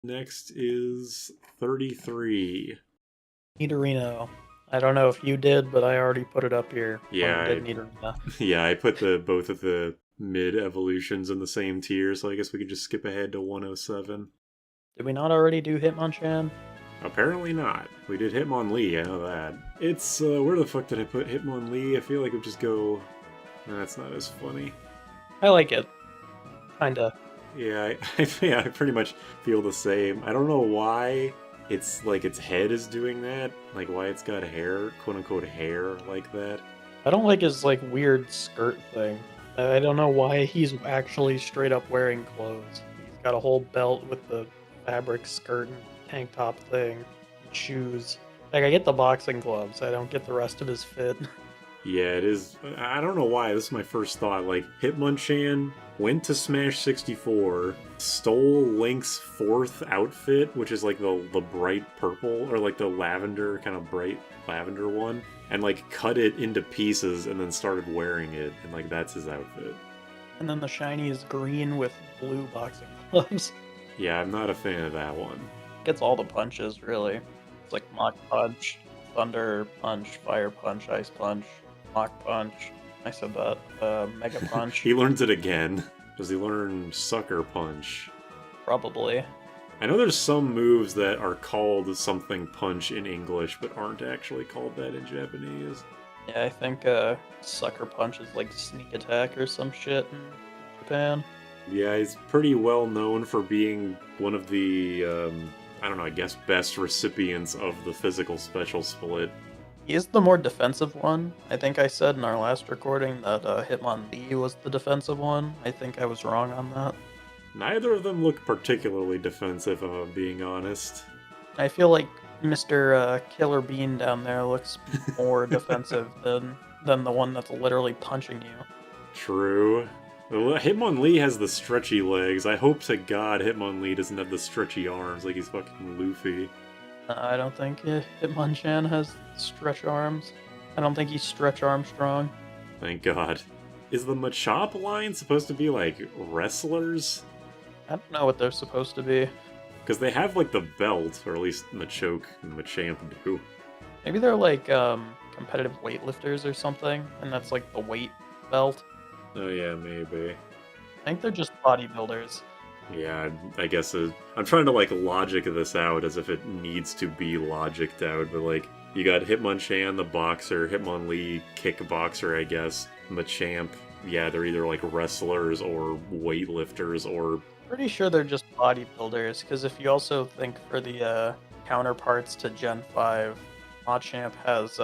Next is 33. Nidorino. I don't know if you did, but I already put it up here. Yeah, I did Nidorino. Yeah, I put both of the mid-evolutions in the same tier, so I guess we could just skip ahead to 107. Did we not already do Hitmonchan? Apparently not. We did Hitmonlee, I know that. It's, where the fuck did I put Hitmonlee? I feel like it would just go... That's not as funny. I like it. Kinda. Yeah, I pretty much feel the same. I don't know why it's like its head is doing that. Like why it's got hair, quote-unquote hair like that. I don't like his, like, weird skirt thing. I don't know why he's actually straight up wearing clothes. He's got a whole belt with the fabric skirt and tank top thing, shoes. Like, I get the boxing gloves, I don't get the rest of his fit. Yeah, it is. I don't know why. This is my first thought. Like, Hitmonchan went to Smash 64, stole Link's 4th outfit, which is like the bright purple, or like the lavender, kind of bright lavender one, and like cut it into pieces and then started wearing it, and like that's his outfit. And then the shiny is green with blue boxing gloves. Yeah, I'm not a fan of that one. Gets all the punches, really. It's like Mach Punch, Thunder Punch, Fire Punch, Ice Punch, Mach Punch. I said that. Mega Punch. He learns it again. Does he learn Sucker Punch? Probably. I know there's some moves that are called something punch in English, but aren't actually called that in Japanese. Yeah, I think Sucker Punch is like Sneak Attack or some shit in Japan. Yeah, he's pretty well known for being one of the, I don't know, I guess best recipients of the physical special split. He is the more defensive one. I think I said in our last recording that Hitmonlee was the defensive one. I think I was wrong on that. Neither of them look particularly defensive, if I'm being honest. I feel like Mr. Killer Bean down there looks more defensive than the one that's literally punching you. True. Hitmonlee has the stretchy legs. I hope to God Hitmonlee doesn't have the stretchy arms like he's fucking Luffy. I don't think Hitmonchan has stretch arms. I don't think he's Stretch Armstrong. Thank God. Is the Machop line supposed to be like wrestlers? I don't know what they're supposed to be. Because they have like the belt, or at least Machoke and Machamp do. Maybe they're like competitive weightlifters or something, and that's like the weight belt. Oh yeah, maybe. I think they're just bodybuilders. Yeah, I guess I'm trying to like logic this out as if it needs to be logicked out, but like you got Hitmonchan, the boxer, Hitmonlee, kickboxer, I guess, Machamp. Yeah, they're either like wrestlers or weightlifters or. Pretty sure they're just bodybuilders, because if you also think for the counterparts to Gen 5, Machamp has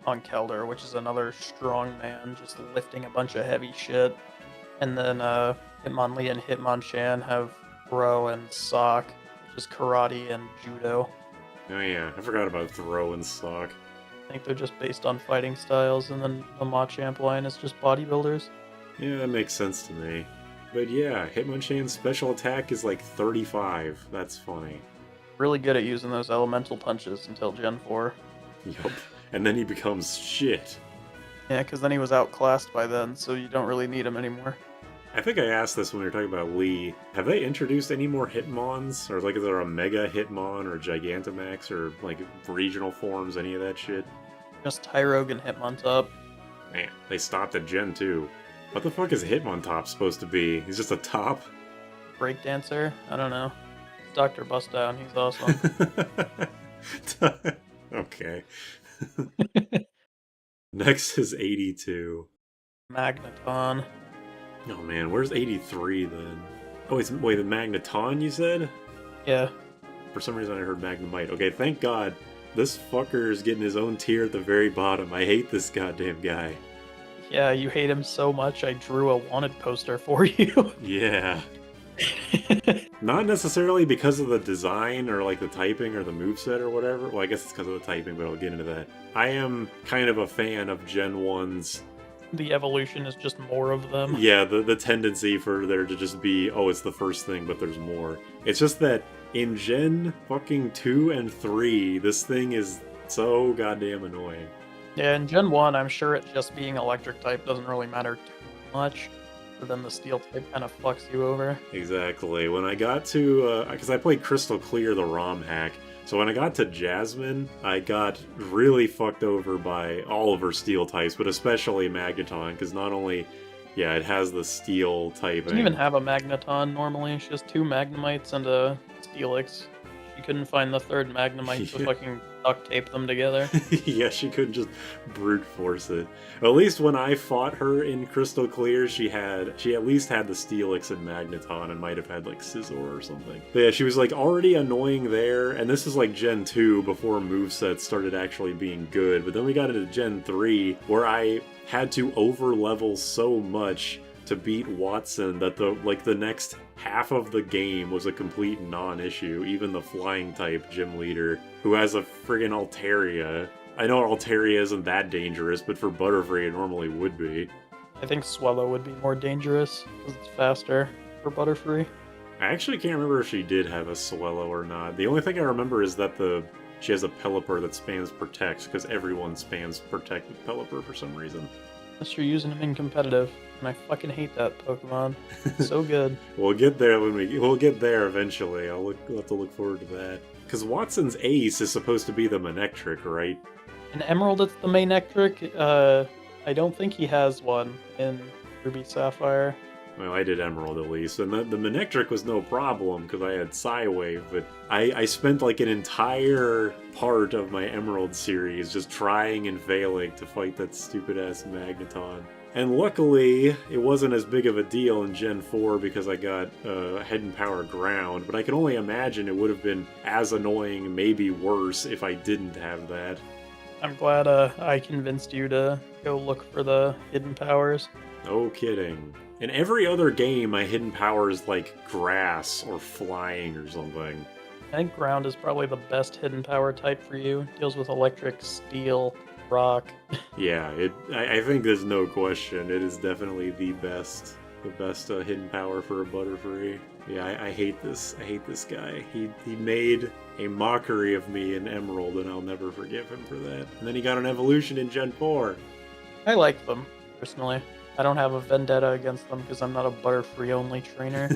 Kingler, which is another strong man just lifting a bunch of heavy shit. And then Hitmonlee and Hitmonchan have Throw and Sock, which is karate and judo. Oh yeah, I forgot about Throw and Sock. I think they're just based on fighting styles, and then the Machamp line is just bodybuilders. Yeah, that makes sense to me. But yeah, Hitmonchan's special attack is like 35. That's funny. Really good at using those elemental punches until Gen 4. Yup. And then he becomes shit. Yeah, because then he was outclassed by then, so you don't really need him anymore. I think I asked this when we were talking about Lee. Have they introduced any more Hitmons? Or like, is there a Mega Hitmon or Gigantamax or like regional forms, any of that shit? Just Tyrogue and Hitmontop. Man, they stopped at Gen 2. What the fuck is Hitmontop supposed to be? He's just a top? Breakdancer? I don't know. Dr. Bustdown, he's awesome. Okay. Next is 82. Magneton. Oh man, where's 83 then? Oh, wait, the Magneton you said? Yeah. For some reason I heard Magnemite. Okay, thank God. This fucker is getting his own tier at the very bottom. I hate this goddamn guy. Yeah, you hate him so much I drew a wanted poster for you. Yeah. Not necessarily because of the design or like the typing or the moveset or whatever. Well, I guess it's because of the typing, but I'll get into that. I am kind of a fan of Gen 1's the evolution is just more of them. Yeah, the tendency for there to just be, oh, it's the first thing, but there's more. It's just that in Gen fucking 2 and 3, this thing is so goddamn annoying. Yeah, in Gen 1, I'm sure it just being electric type doesn't really matter too much. But then the steel type kind of fucks you over. Exactly. When I got to, because I played Crystal Clear, the ROM hack, so when I got to Jasmine, I got really fucked over by all of her steel types, but especially Magneton, because not only, yeah, it has the steel typing. Doesn't even have a Magneton normally. She has 2 Magnemites and a Steelix. She couldn't find the third Magnemite to fucking duct tape them together. Yeah, she couldn't just brute force it. At least when I fought her in Crystal Clear, she at least had the Steelix and Magneton and might have had like Scizor or something. But yeah, she was like already annoying there, and this is like Gen 2 before movesets started actually being good. But then we got into Gen 3 where I had to over level so much to beat Watson that the next half of the game was a complete non-issue. Even the flying type gym leader, who has a friggin' Altaria. I know Altaria isn't that dangerous, but for Butterfree it normally would be. I think Swellow would be more dangerous because it's faster for Butterfree. I actually can't remember if she did have a Swellow or not. The only thing I remember is that she has a Pelipper that spams Protect, because everyone spams Protect with Pelipper for some reason. Unless you're using him in competitive, and I fucking hate that Pokemon. It's so good. We'll get there we'll get there eventually. We'll have to look forward to that. Because Watson's ace is supposed to be the Manectric, right? In Emerald, it's the Manectric. I don't think he has one in Ruby Sapphire. Well, I did Emerald at least, and the Manectric was no problem because I had Psywave, but I spent like an entire part of my Emerald series just trying and failing to fight that stupid-ass Magneton. And luckily, it wasn't as big of a deal in Gen 4 because I got Hidden Power Ground, but I can only imagine it would have been as annoying, maybe worse, if I didn't have that. I'm glad I convinced you to go look for the hidden powers. No kidding. In every other game, my hidden power is like grass or flying or something. I think ground is probably the best hidden power type for you. It deals with electric, steel, rock. Yeah, I think there's no question. It is definitely the best hidden power for a Butterfree. Yeah, I hate this. I hate this guy. He made a mockery of me in Emerald, and I'll never forgive him for that. And then he got an evolution in Gen 4. I like them, personally. I don't have a vendetta against them because I'm not a Butterfree-only trainer.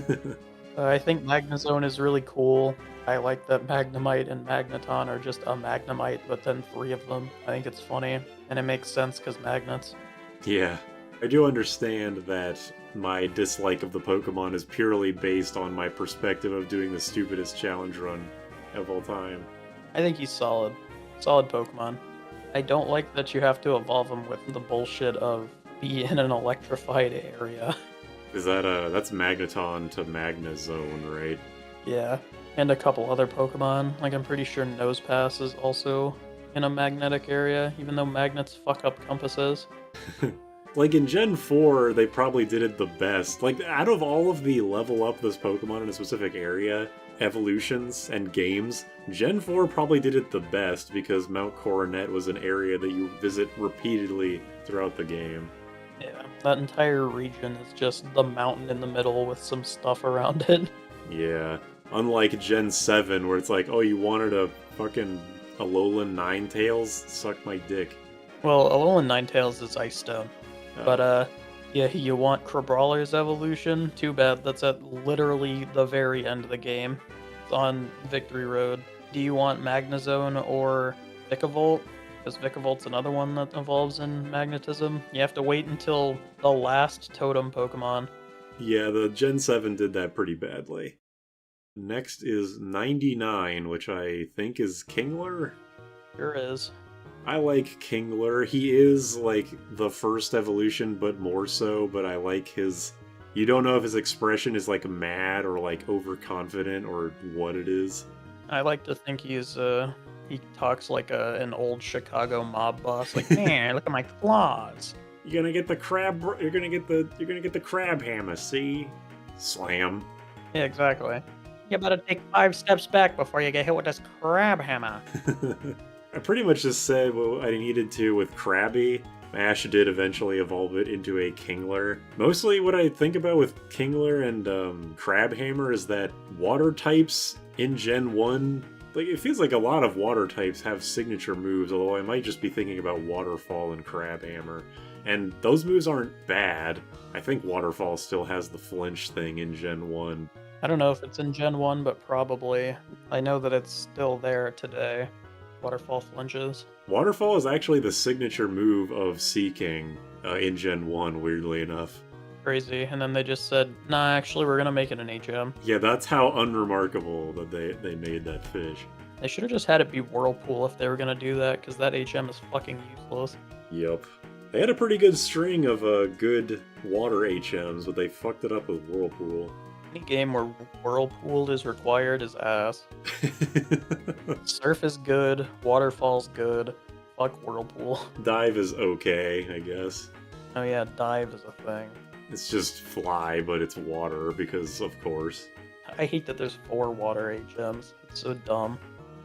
I think Magnezone is really cool. I like that Magnemite and Magneton are just a Magnemite, but then 3 of them. I think it's funny, and it makes sense because magnets. Yeah. I do understand that my dislike of the Pokemon is purely based on my perspective of doing the stupidest challenge run of all time. I think he's solid. Solid Pokemon. I don't like that you have to evolve him with the bullshit of be in an electrified area. Is that's Magneton to Magnezone, right? Yeah, and a couple other Pokemon. Like, I'm pretty sure Nosepass is also in a magnetic area, even though magnets fuck up compasses. Like, in Gen 4, they probably did it the best. Like, out of all of the level up this Pokemon in a specific area, evolutions, and games, Gen 4 probably did it the best because Mount Coronet was an area that you visit repeatedly throughout the game. Yeah, that entire region is just the mountain in the middle with some stuff around it. Yeah. Unlike Gen 7, where it's like, oh, you wanted a fucking Alolan Ninetales? Suck my dick. Well, Alolan Ninetales is Ice Stone. But, yeah, you want Crabrawler's evolution? Too bad, that's at literally the very end of the game. It's on Victory Road. Do you want Magnezone or Vikavolt? Because Vikavolt's another one that evolves in magnetism. You have to wait until the last totem Pokemon. Yeah, the Gen 7 did that pretty badly. Next is 99, which I think is Kingler? Sure is. I like Kingler. He is, like, the first evolution, but more so, but I like his... You don't know if his expression is, like, mad or, like, overconfident or what it is. I like to think he's, he talks like an old Chicago mob boss, like, man, look at my claws. You're gonna get the crab... You're gonna get the crab hammer, see? Slam. Yeah, exactly. You better take 5 steps back before you get hit with this crab hammer. I pretty much just said what I needed to with Krabby. Ash did eventually evolve it into a Kingler. Mostly what I think about with Kingler and Crabhammer is that water types in Gen 1, like it feels like a lot of water types have signature moves, although I might just be thinking about Waterfall and Crabhammer. And those moves aren't bad. I think Waterfall still has the flinch thing in Gen 1. I don't know if it's in Gen 1, but probably. I know that it's still there today. Waterfall flinches. Waterfall is actually the signature move of Seaking in Gen 1, weirdly enough. Crazy. And then they just said, nah, actually, we're going to make it an HM. Yeah, that's how unremarkable that they made that fish. They should have just had it be Whirlpool if they were going to do that, because that HM is fucking useless. Yep. They had a pretty good string of good water HMs, but they fucked it up with Whirlpool. Any game where Whirlpool is required is ass. Surf is good, Waterfall's good, fuck Whirlpool. Dive is okay, I guess. Oh yeah, Dive is a thing. It's just fly, but it's water, because of course. I hate that there's 4 water HMs. It's so dumb.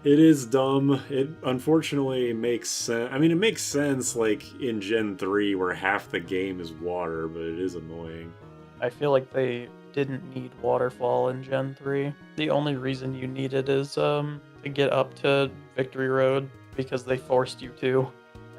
It is dumb. It unfortunately makes sense. I mean, it makes sense, like, in Gen 3, where half the game is water, but it is annoying. I feel like they didn't need Waterfall in Gen 3. The only reason you need it is to get up to Victory Road, because they forced you to.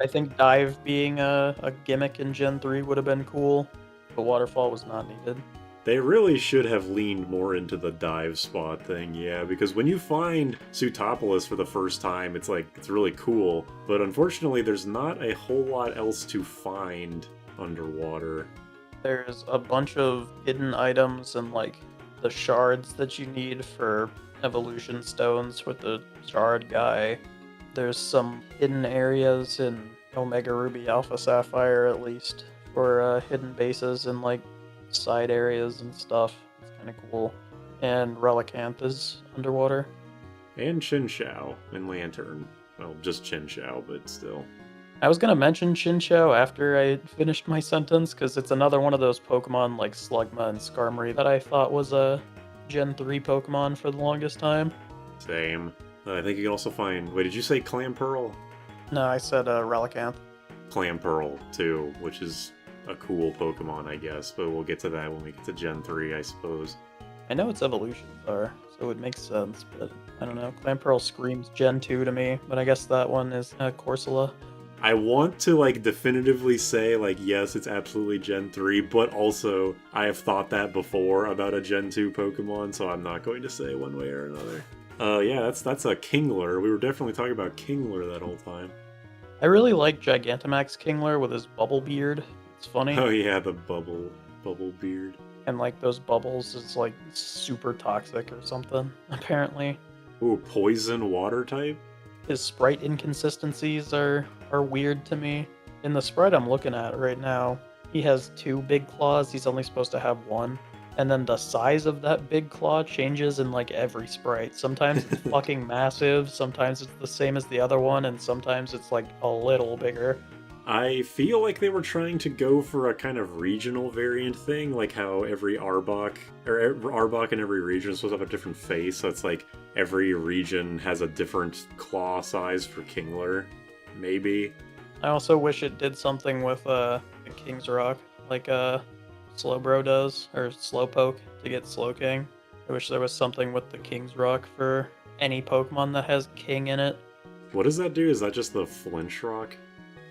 I think Dive being a gimmick in Gen 3 would have been cool, but Waterfall was not needed. They really should have leaned more into the dive spot thing, yeah, because when you find Sutopolis for the first time, it's like, it's really cool, but unfortunately there's not a whole lot else to find underwater. There's a bunch of hidden items and like the shards that you need for evolution stones with the shard guy. There's some hidden areas in Omega Ruby Alpha Sapphire at least for hidden bases and like side areas and stuff. It's kind of cool. And Relicanth is underwater. And Chinchou in Lantern. Well, just Chinchou, but still. I was gonna mention Chinchou after I finished my sentence, because it's another one of those Pokemon like Slugma and Skarmory that I thought was a Gen 3 Pokemon for the longest time. Same. I think you can also find... Wait, did you say Clamperl? No, I said Relicanth. Clamperl, too, which is a cool Pokemon, I guess, but we'll get to that when we get to Gen 3, I suppose. I know its evolutions are, so it makes sense, but I don't know. Clamperl screams Gen 2 to me, but I guess that one is Corsola. I want to, like, definitively say, like, yes, it's absolutely Gen 3, but also, I have thought that before about a Gen 2 Pokemon, so I'm not going to say one way or another. Yeah, that's a Kingler. We were definitely talking about Kingler that whole time. I really like Gigantamax Kingler with his bubble beard. It's funny. Oh yeah, the bubble beard. And like those bubbles is like super toxic or something, apparently. Ooh, poison water type? His sprite inconsistencies are weird to me. In the sprite I'm looking at right now, he has 2 big claws, he's only supposed to have 1. And then the size of that big claw changes in like every sprite. Sometimes it's fucking massive, sometimes it's the same as the other one, and sometimes it's like a little bigger. I feel like they were trying to go for a kind of regional variant thing, like how every Arbok in every region is supposed to have a different face, so it's like every region has a different claw size for Kingler, maybe. I also wish it did something with King's Rock, like Slowbro does, or Slowpoke to get Slowking. I wish there was something with the King's Rock for any Pokemon that has King in it. What does that do? Is that just the Flinch Rock?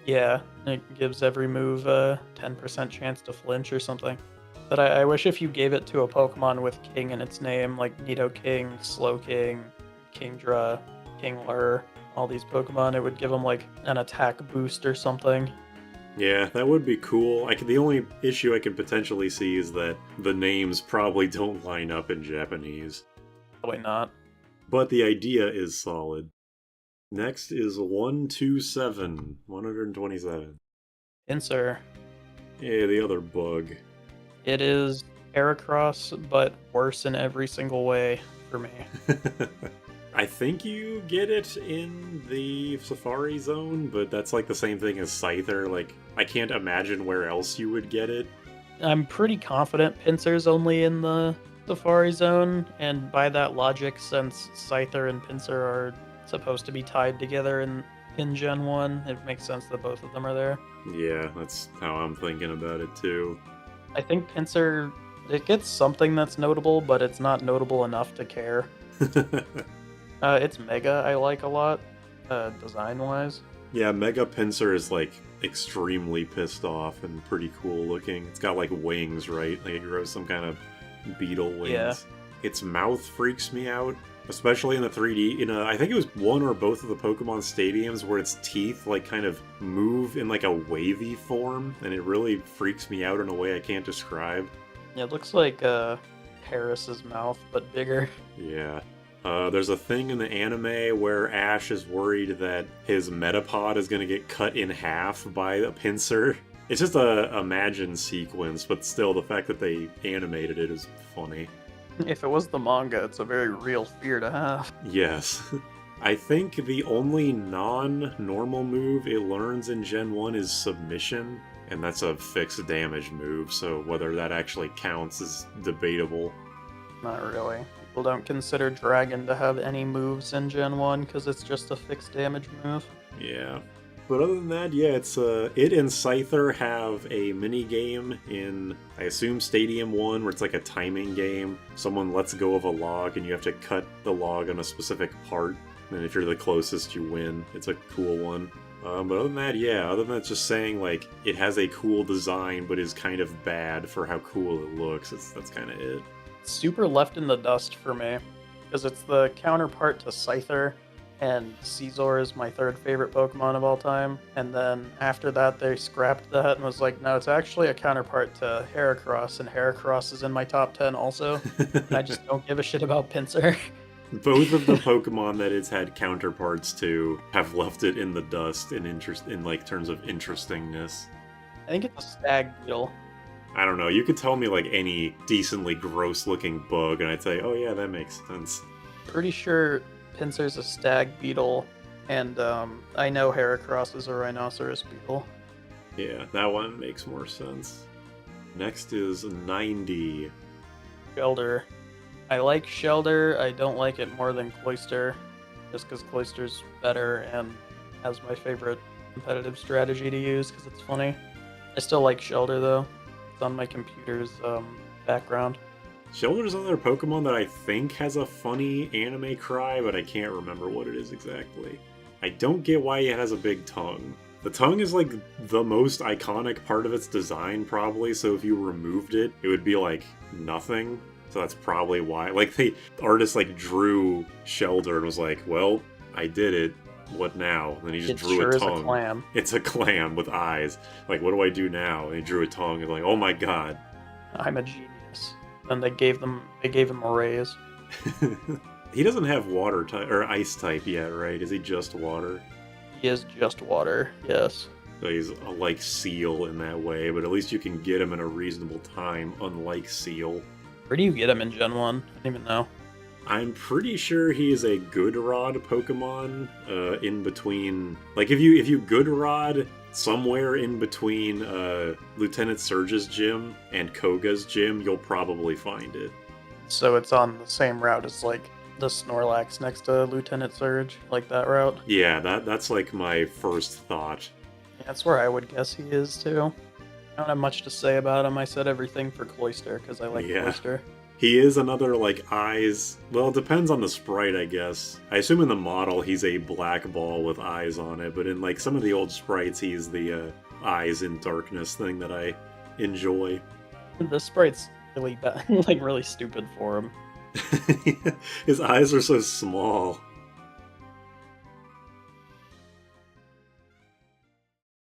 Yeah, it gives every move a 10% chance to flinch or something. But I wish if you gave it to a Pokemon with King in its name, like Nidoking, Slowking, Kingdra, Kingler, all these Pokemon, it would give them like an attack boost or something. Yeah, that would be cool. The only issue I could potentially see is that the names probably don't line up in Japanese. Probably not. But the idea is solid. Next is 127. 127. Pinsir. Yeah, the other bug. It is Heracross, but worse in every single way for me. I think you get it in the Safari Zone, but that's like the same thing as Scyther. Like, I can't imagine where else you would get it. I'm pretty confident Pinsir's only in the Safari Zone, and by that logic, since Scyther and Pinsir are supposed to be tied together in in Gen 1. It makes sense that both of them are there. Yeah, that's how I'm thinking about it too. I think Pinsir, it gets something that's notable, but it's not notable enough to care. It's Mega I like a lot, design-wise. Yeah, Mega Pinsir is like extremely pissed off and pretty cool looking. It's got like wings, right? Like it grows some kind of beetle wings. Yeah. Its mouth freaks me out, especially in the 3D. I think it was one or both of the Pokemon stadiums where its teeth like kind of move in like a wavy form, and it really freaks me out in a way I can't describe. Yeah, it looks like Paris's mouth, but bigger. Yeah. There's a thing in the anime where Ash is worried that his Metapod is going to get cut in half by a Pinsir. It's just a imagined sequence, but still the fact that they animated it is funny. If it was the manga, it's a very real fear to have. Yes. I think the only non-normal move it learns in Gen 1 is Submission, and that's a fixed damage move, so whether that actually counts is debatable. Not really. People don't consider Dragon to have any moves in Gen 1 because it's just a fixed damage move. Yeah. But other than that, yeah, it's it and Scyther have a mini game in, I assume, Stadium 1, where it's like a timing game. Someone lets go of a log and you have to cut the log on a specific part, and if you're the closest, you win. It's a cool one. But other than that, yeah, other than that, just saying, like, it has a cool design, but is kind of bad for how cool it looks. That's kind of it. Super left in the dust for me, because it's the counterpart to Scyther, and Caesar is my third favorite Pokemon of all time. And then after that, they scrapped that and was like, no, it's actually a counterpart to Heracross, and Heracross is in my top 10 also. And I just don't give a shit about Pinsir. Both of the Pokemon that it's had counterparts to have left it in the dust in like terms of interestingness. I think it's a Stag Beetle. I don't know, you could tell me like any decently gross looking bug and I'd say, oh yeah, that makes sense. Pretty sure Pinsir's a Stag Beetle, and I know Heracross is a Rhinoceros Beetle. Yeah, that one makes more sense. Next is 90. Shellder. I like Shellder, I don't like it more than Cloyster, just because Cloyster's better and has my favorite competitive strategy to use because it's funny. I still like Shellder though. It's on my computer's background. Shellder's another Pokemon that I think has a funny anime cry, but I can't remember what it is exactly. I don't get why it has a big tongue. The tongue is like the most iconic part of its design probably, so if you removed it, it would be like nothing. So that's probably why. Like the artist like drew Shellder and was like, well, I did it. What now? And then he just drew a tongue. Is a clam. It's a clam with eyes. Like, what do I do now? And he drew a tongue and like, oh my god. I'm a genius. And they gave him a raise. He doesn't have water type or ice type yet, right? Is he just water? He is just water, yes. So he's like Seal in that way, but at least you can get him in a reasonable time, unlike Seal. Where do you get him in Gen 1? I don't even know. I'm pretty sure he is a Good Rod Pokemon in between... Like, if you Good Rod somewhere in between Lieutenant Surge's gym and Koga's gym, you'll probably find it. So it's on the same route as, like, the Snorlax next to Lieutenant Surge, like that route? Yeah, that's like my first thought. Yeah, that's where I would guess he is, too. I don't have much to say about him. I said everything for Cloyster, because I like Cloyster. He is another, like, eyes... Well, it depends on the sprite, I guess. I assume in the model he's a black ball with eyes on it, but in, like, some of the old sprites he's the eyes in darkness thing that I enjoy. The sprite's really bad, like, really stupid for him. His eyes are so small.